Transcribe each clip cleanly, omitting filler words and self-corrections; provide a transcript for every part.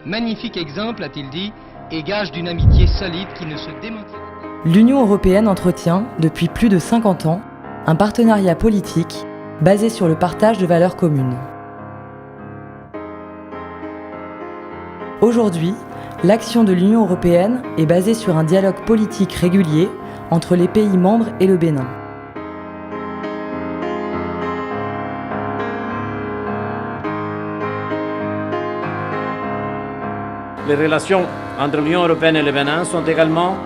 Magnifique exemple, a-t-il dit, et gage d'une amitié solide qui ne se démentira. L'Union européenne entretient, depuis plus de 50 ans, un partenariat politique basé sur le partage de valeurs communes. Aujourd'hui, l'action de l'Union européenne est basée sur un dialogue politique régulier entre les pays membres et le Bénin. Les relations entre l'Union européenne et le Bénin sont également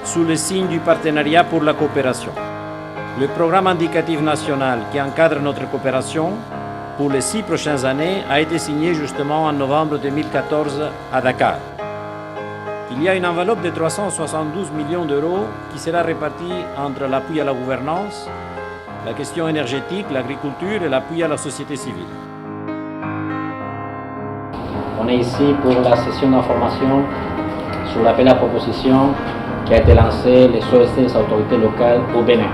sous le signe du partenariat pour la coopération. Le programme indicatif national qui encadre notre coopération pour les 6 prochaines années a été signé justement en novembre 2014 à Dakar. Il y a une enveloppe de 372 millions d'euros qui sera répartie entre l'appui à la gouvernance, la question énergétique, l'agriculture et l'appui à la société civile. On est ici pour la session d'information sur l'appel à proposition qui a été lancé les OST des autorités locales au Bénin.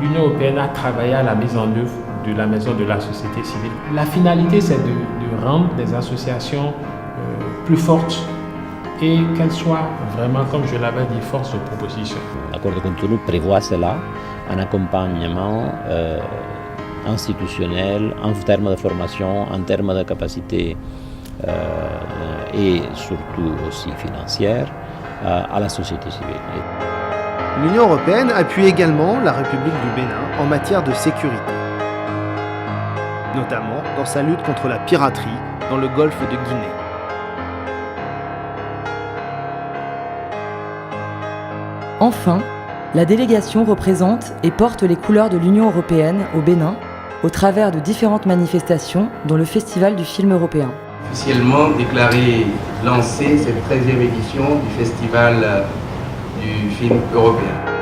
L'Union européenne a travaillé à la mise en œuvre de la maison de la société civile. La finalité, c'est de rendre des associations plus fortes et qu'elles soient vraiment, comme je l'avais dit, force de proposition. L'accord de Cotonou prévoit cela, un accompagnement institutionnel en termes de formation, en termes de capacité et surtout aussi financière à la société civile. L'Union européenne appuie également la République du Bénin en matière de sécurité, notamment dans sa lutte contre la piraterie dans le golfe de Guinée. Enfin, la délégation représente et porte les couleurs de l'Union européenne au Bénin au travers de différentes manifestations, dont le Festival du film européen. Officiellement déclaré lancé cette 13e édition du Festival du film européen.